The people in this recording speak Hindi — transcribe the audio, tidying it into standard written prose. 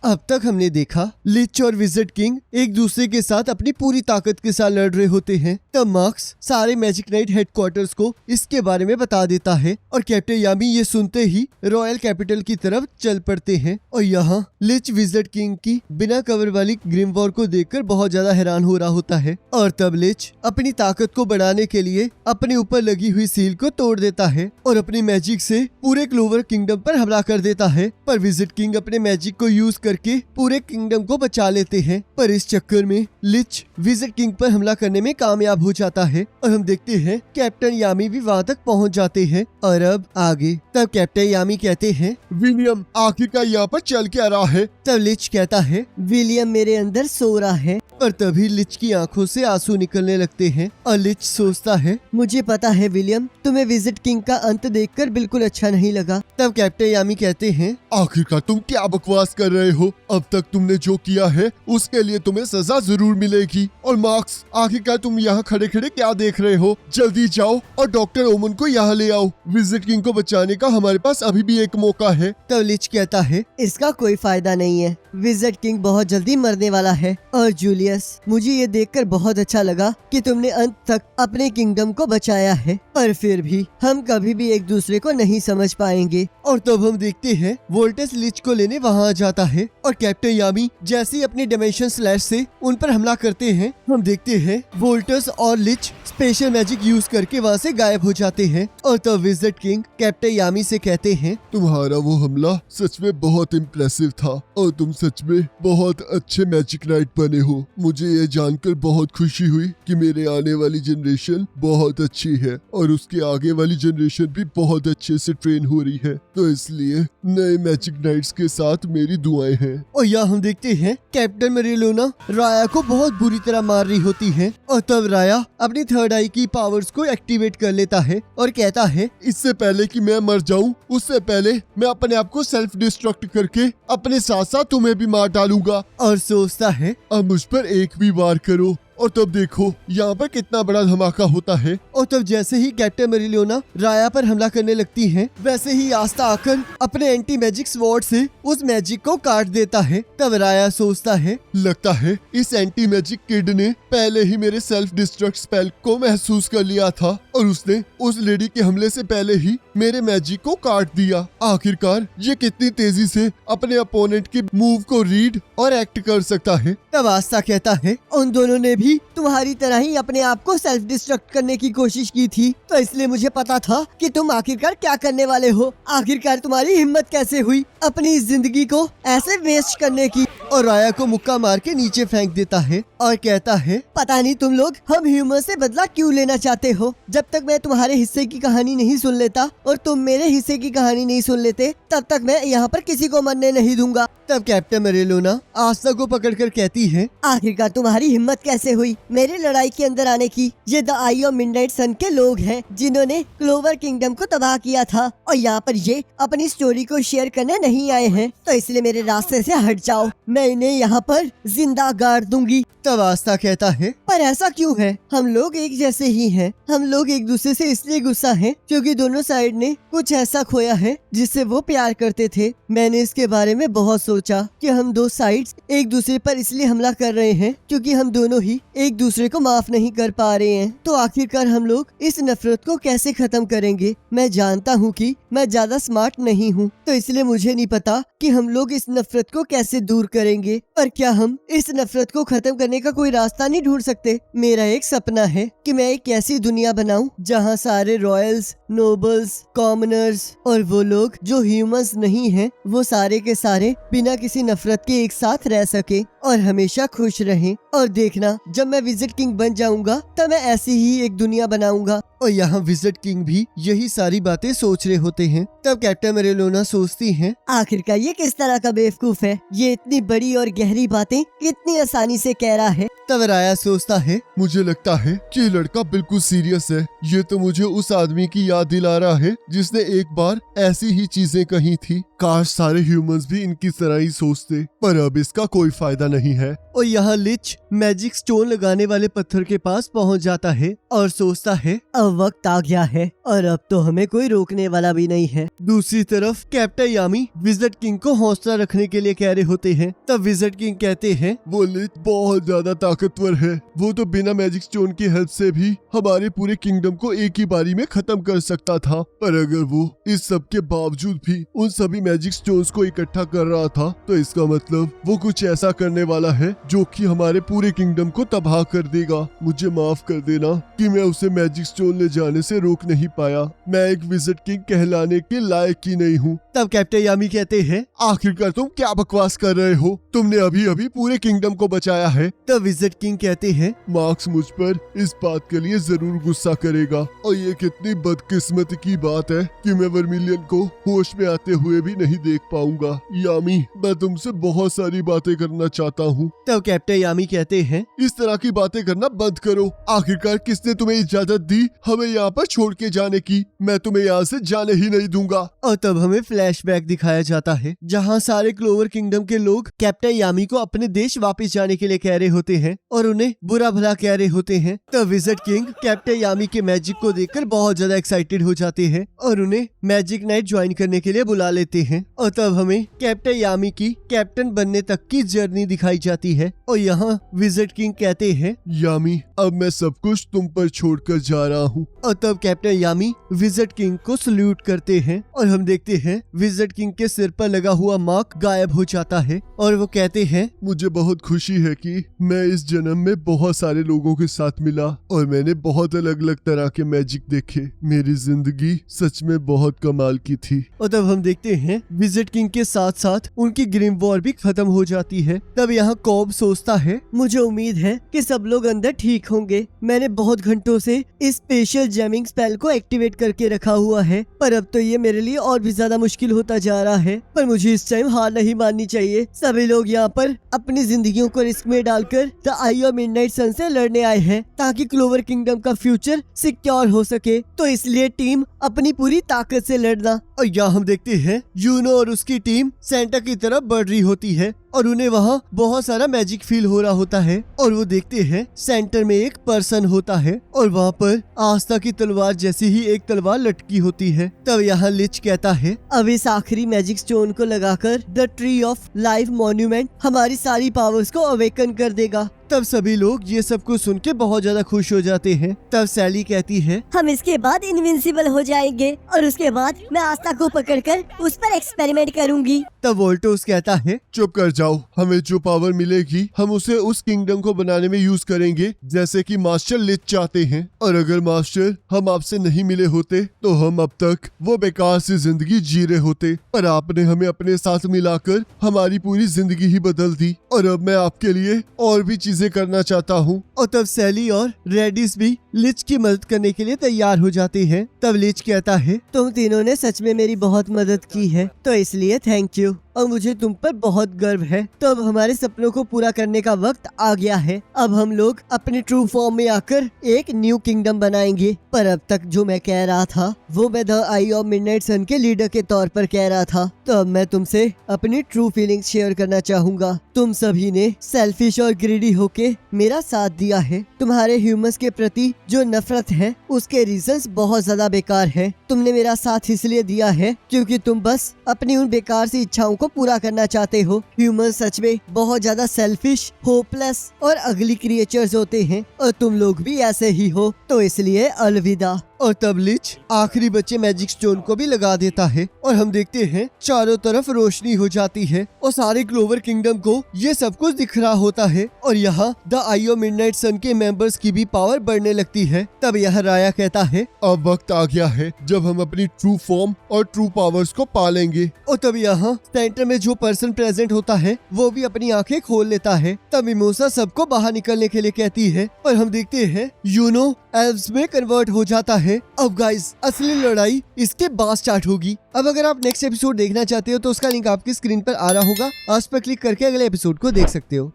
अब तक हमने देखा लिच और विज़र्ड किंग एक दूसरे के साथ अपनी पूरी ताकत के साथ लड़ रहे होते हैं। तब मार्क्स सारे मैजिक नाइट हेडक्वार्टर्स को इसके बारे में बता देता है और कैप्टन यामी ये सुनते ही रॉयल कैपिटल की तरफ चल पड़ते हैं। और यहाँ लिच विज़र्ड किंग की बिना कवर वाली ग्रिमवॉर को देखकर बहुत ज्यादा हैरान हो रहा होता है। और तब लिच अपनी ताकत को बढ़ाने के लिए अपने ऊपर लगी हुई सील को तोड़ देता है और अपनी मैजिक से पूरे क्लोवर किंगडम पर हमला कर देता है। पर विज़र्ड किंग अपने मैजिक को यूज करके पूरे किंगडम को बचा लेते हैं। पर इस चक्कर में लिच विज़र्ड किंग पर हमला करने में कामयाब हो जाता है और हम देखते हैं कैप्टन यामी भी वहाँ तक पहुँच जाते हैं। और अब आगे तब कैप्टन यामी कहते हैं, विलियम आखिरकार यहाँ पर चल क्या रहा है? तब लिच कहता है, विलियम मेरे अंदर सो रहा है। और तभी लिच की आंखों से आंसू निकलने लगते हैं और लिच सोचता है, मुझे पता है विलियम, तुम्हें विज़र्ड किंग का अंत देखकर बिल्कुल अच्छा नहीं लगा। तब कैप्टन यामी कहते हैं, आखिरकार तुम क्या बकवास कर रहे हो? अब तक तुमने जो किया है उसके लिए तुम्हें सजा जरूर मिलेगी। और मार्क्स आखिरकार तुम यहाँ खड़े खड़े क्या देख रहे हो? जल्दी जाओ और डॉक्टर ओमन को यहाँ ले आओ। विज़र्ड किंग को बचाने का हमारे पास अभी भी एक मौका है। तब लिच कहता है, इसका कोई फायदा नहीं है, विज़र्ड किंग बहुत जल्दी मरने वाला है। और जूलियस, मुझे ये देखकर बहुत अच्छा लगा कि तुमने अंत तक अपने किंगडम को बचाया है, पर फिर भी हम कभी भी एक दूसरे को नहीं समझ पाएंगे। और तब हम देखते हैं वोल्टस लिच को लेने वहाँ आ जाता है और कैप्टन यामी जैसे ही अपनी डायमेंशन स्लैश से उन पर हमला करते हैं, हम देखते हैं वोल्टस और लिच स्पेशल मैजिक यूज करके वहाँ से गायब हो जाते हैं। और तब विज़र्ड किंग कैप्टन यामी से कहते हैं, तुम्हारा वो हमला सच में बहुत इम्प्रेसिव था और तुम सच में बहुत अच्छे मैजिक नाइट बने हो। मुझे ये जानकर बहुत खुशी हुई कि मेरे आने वाली जनरेशन बहुत अच्छी है और उसके आगे वाली जनरेशन भी बहुत अच्छे से ट्रेन हो रही है, तो इसलिए नए मैजिक नाइट्स के साथ मेरी दुआएं हैं। और यहाँ हम देखते हैं कैप्टन मेरिलोना राया को बहुत बुरी तरह मार रही होती है। और तब राया अपनी थर्ड आई की पावर्स को एक्टिवेट कर लेता है और कहता है, इससे पहले कि मैं मर जाऊं, उससे पहले मैं अपने आप को सेल्फ डिस्ट्रक्ट करके अपने साथ साथ तुम्हें भी मार डालूंगा। और सोचता है, अब मुझ पर एक भी वार करो। और तब देखो यहाँ पर कितना बड़ा धमाका होता है। और तब जैसे ही कैप्टन मेरिलोना राया पर हमला करने लगती है, वैसे ही आस्था आकर अपने एंटी मैजिक स्वॉर्ड से उस मैजिक को काट देता है। तब राया सोचता है, लगता है इस एंटी मैजिक किड ने पहले ही मेरे सेल्फ डिस्ट्रक्ट स्पेल को महसूस कर लिया था और उसने उस लेडी के हमले से पहले ही मेरे मैजिक को काट दिया। आखिरकार ये कितनी तेजी से अपने अपोनेंट के मूव को रीड और एक्ट कर सकता है। तब आस्था कहता है, उन दोनों ने भी तुम्हारी तरह ही अपने आप को सेल्फ डिस्ट्रक्ट करने की कोशिश की थी, तो इसलिए मुझे पता था कि तुम आखिरकार क्या करने वाले हो। आखिरकार तुम्हारी हिम्मत कैसे हुई अपनी इस जिंदगी को ऐसे वेस्ट करने की। और राया को मुक्का मार के नीचे फेंक देता है और कहता है, पता नहीं तुम लोग हम ह्यूमन से बदला क्यों लेना चाहते हो। जब तक मैं तुम्हारे हिस्से की कहानी नहीं सुन लेता और तुम मेरे हिस्से की कहानी नहीं सुन लेते, तब तक मैं यहाँ पर किसी को मरने नहीं दूंगा। तब कैप्टन मेरिलोना आस्था को पकड़कर कहती है, आखिरकार तुम्हारी हिम्मत कैसे हुई मेरे लड़ाई के अंदर आने की। ये द आई ऑफ मिडनाइट सन के लोग हैं जिन्होंने क्लोवर किंगडम को तबाह किया था और यहाँ पर ये अपनी स्टोरी को शेयर करने नहीं आए हैं, तो इसलिए मेरे रास्ते से हट जाओ, मैं इन्हें यहाँ पर जिंदा गाड़ दूंगी। तब आस्था कहता है, पर ऐसा क्यों है? हम लोग एक जैसे ही हैं। हम लोग एक दूसरे से इसलिए गुस्सा हैं क्योंकि दोनों साइड ने कुछ ऐसा खोया है जिससे वो प्यार करते थे। मैंने इसके बारे में बहुत सोचा कि हम दो साइड्स एक दूसरे पर इसलिए हमला कर रहे हैं क्योंकि हम दोनों ही एक दूसरे को माफ नहीं कर पा रहे हैं। तो आखिरकार हम लोग इस नफरत को कैसे खत्म करेंगे? मैं जानता हूँ कि मैं ज्यादा स्मार्ट नहीं हूँ, तो इसलिए मुझे नहीं पता कि हम लोग इस नफरत को कैसे दूर करेंगे। पर क्या हम इस नफरत को खत्म करने का कोई रास्ता नहीं ढूंढ सकते? मेरा एक सपना है कि मैं एक ऐसी दुनिया बनाऊं जहां सारे रॉयल्स, नोबल्स, कॉमनर्स और वो लोग जो ह्यूमंस नहीं हैं, वो सारे के सारे बिना किसी नफरत के एक साथ रह सके और हमेशा खुश रहें। और देखना, जब मैं विज़र्ड किंग बन जाऊंगा तब मैं ऐसी ही एक दुनिया बनाऊंगा। और यहाँ विज़र्ड किंग भी यही सारी बातें सोच रहे होते हैं। तब कैप्टन मेरिलोना सोचती हैं, आखिरकार ये किस तरह का बेवकूफ है, ये इतनी बड़ी और गहरी बातें इतनी आसानी से कह रहा है। तब राया सोचता है, मुझे लगता है कि ये लड़का बिल्कुल सीरियस है। ये तो मुझे उस आदमी की याद दिला रहा है जिसने एक बार ऐसी ही चीजें कही थी। काश सारे ह्यूमंस भी इनकी तरह ही सोचते, पर अब इसका कोई फायदा नहीं है। और यहाँ लिच मैजिक स्टोन लगाने वाले पत्थर के पास पहुँच जाता है और सोचता है अब वक्त आ गया है और अब तो हमें कोई रोकने वाला भी नहीं है। दूसरी तरफ कैप्टन यामी विज़र्ड किंग को हौसला रखने के लिए कह रहे होते हैं। तब विज़र्ड किंग कहते हैं, वो लिच बहुत ज्यादा ताकतवर है। वो तो बिना मैजिक स्टोन की हेल्प से भी हमारे पूरे किंगडम को एक ही बारी में खत्म कर सकता था। पर अगर वो इस सब के बावजूद भी उन सभी मैजिक स्टोन्स को इकट्ठा कर रहा था, तो इसका मतलब वो कुछ ऐसा करने वाला है जो कि हमारे पूरे किंगडम को तबाह कर देगा। मुझे माफ कर देना कि मैं उसे मैजिक स्टोन ले जाने से रोक नहीं पाया। मैं एक विज़र्ड किंग कहलाने के लायक ही नहीं हूँ। तब कैप्टन यामी कहते हैं, आखिरकार तुम क्या बकवास कर रहे हो? तुमने अभी अभी पूरे किंगडम को बचाया है। तब विज़र्ड किंग कहते हैं, मार्क्स मुझ पर इस बात के लिए जरूर गुस्सा करेगा और ये कितनी बदकिस्मती की बात है कि मैं वर्मिलियन को होश में आते हुए भी नहीं देख पाऊंगा। यामी, मैं तुमसे बहुत सारी बातें करना चाहता हूँ। तब कैप्टन यामी कहते हैं, इस तरह की बातें करना बंद करो। आखिरकार किसने तुम्हें इजाजत दी हमें यहाँ पर छोड़ के जाने की? मैं तुम्हें यहाँ से जाने ही नहीं दूंगा। और तब हमें फ्लैशबैक दिखाया जाता है जहाँ सारे क्लोवर किंगडम के लोग कैप्टन यामी को अपने देश वापस जाने के लिए कह रहे होते हैं और उन्हें बुरा भला कह रहे होते हैं। तब विज़र्ड किंग कैप्टन यामी के मैजिक को देखकर बहुत ज्यादा एक्साइटेड हो जाते हैं और उन्हें मैजिक नाइट ज्वाइन करने के लिए बुला लेते हैं। और तब हमें कैप्टन यामी की कैप्टन बनने तक की जर्नी दिखाई जाती है और यहाँ विज़र्ड किंग कहते हैं, यामी, अब मैं सब कुछ तुम पर छोड़कर जा रहा हूँ। और तब कैप्टन यामी विज़र्ड किंग को सल्यूट करते हैं और हम देखते हैं विज़र्ड किंग के सिर पर लगा हुआ मार्क गायब हो जाता है और वो कहते हैं, मुझे बहुत खुशी है कि मैं इस जन्म में बहुत सारे लोगों के साथ मिला और मैंने बहुत अलग अलग तरह के मैजिक देखे। मेरी जिंदगी सच में बहुत कमाल की थी। और तब हम देखते हैं विज़र्ड किंग के साथ साथ उनकी ग्रिम वॉर भी खत्म हो जाती है। तब यहाँ कॉब सोचता है, मुझे उम्मीद है कि सब लोग अंदर ठीक होंगे। मैंने बहुत घंटों से इस स्पेशल जैमिंग स्पेल को एक्टिवेट करके रखा हुआ है, पर अब तो ये मेरे लिए और भी ज्यादा मुश्किल होता जा रहा है। पर मुझे इस टाइम हार नहीं माननी चाहिए। सभी लोग यहाँ पर अपनी जिंदगियों को रिस्क में डालकर द आई ऑफ मिडनाइट सन से लड़ने आए हैं ताकि क्लोवर किंगडम का फ्यूचर सिक्योर हो सके। तो इसलिए टीम अपनी पूरी ताकत से लड़ना। और यहाँ हम देखते हैं यूनो और उसकी टीम सेंटा की तरफ बढ़ रही होती है और उन्हें वहाँ बहुत सारा मैजिक फील हो रहा होता है और वो देखते हैं सेंटर में एक पर्सन होता है और वहाँ पर आस्था की तलवार जैसी ही एक तलवार लटकी होती है। तब यहाँ लिच कहता है, अब इस आखिरी मैजिक स्टोन को लगाकर the tree of life monument हमारी सारी पावर्स को अवेकन कर देगा। तब सभी लोग ये सब कुछ सुन के बहुत ज्यादा खुश हो जाते हैं। तब सैली कहती है, हम इसके बाद इनविंसिबल हो जाएंगे और उसके बाद मैं आस्था को पकड़कर उस पर एक्सपेरिमेंट करूंगी। तब वोल्टोस कहता है, चुप कर जाओ। हमें जो पावर मिलेगी हम उसे उस किंगडम को बनाने में यूज करेंगे जैसे कि मास्टर लिच चाहते हैं। और अगर मास्टर हम आपसे नहीं मिले होते तो हम अब तक वो बेकार सी जिंदगी जी रहे होते। पर आपने हमें अपने साथ मिलाकर हमारी पूरी जिंदगी ही बदल दी और अब मैं आपके लिए और भी चीजें करना चाहता हूँ। और तब सैली और रेडिस भी लिच की मदद करने के लिए तैयार हो जाते हैं। तब लिच कहता है, तुम तीनों ने सच में मेरी बहुत मदद की है, तो इसलिए थैंक यू और मुझे तुम पर बहुत गर्व है। तो अब हमारे सपनों को पूरा करने का वक्त आ गया है। अब हम लोग अपने ट्रू फॉर्म में आकर एक न्यू किंगडम बनाएंगे। पर अब तक जो मैं कह रहा था वो मैं द आई ऑफ मिडनाइट सन के लीडर के तौर पर कह रहा था। तो अब मैं तुमसे अपनी ट्रू फीलिंग्स शेयर करना चाहूंगा। तुम सभी ने सेल्फिश और ग्रीडी होके मेरा साथ दिया है। तुम्हारे ह्यूमंस के प्रति जो नफरत है उसके रीजंस बहुत ज्यादा बेकार हैं। तुमने मेरा साथ इसलिए दिया है क्योंकि तुम बस अपनी उन बेकार सी इच्छाओं को पूरा करना चाहते हो। ह्यूमन सच में बहुत ज्यादा सेल्फिश, होपलेस और अगली क्रिएचर्स होते हैं और तुम लोग भी ऐसे ही हो। तो इसलिए अलविदा। और तब लिच आखिरी बचे मैजिक स्टोन को भी लगा देता है और हम देखते हैं चारों तरफ रोशनी हो जाती है और सारे क्लोवर किंगडम को ये सब कुछ दिख रहा होता है और यहाँ द आई ऑफ मिडनाइट सन के मेंबर्स की भी पावर बढ़ने लगती है। तब यह राया कहता है, अब वक्त आ गया है जब हम अपनी ट्रू फॉर्म और ट्रू पावर्स को पालेंगे। और तब यहाँ सेंटर में जो पर्सन प्रेजेंट होता है वो भी अपनी आंखें खोल लेता है। तब मिमोसा सबको बाहर निकलने के लिए कहती है और हम देखते हैं यूनो एल्व्स में कन्वर्ट हो जाता है। अब गाइस असली लड़ाई इसके बाद स्टार्ट होगी। अब अगर आप नेक्स्ट एपिसोड देखना चाहते हो तो उसका लिंक आपकी स्क्रीन पर आ रहा होगा। उस पर क्लिक करके अगले एपिसोड को देख सकते हो।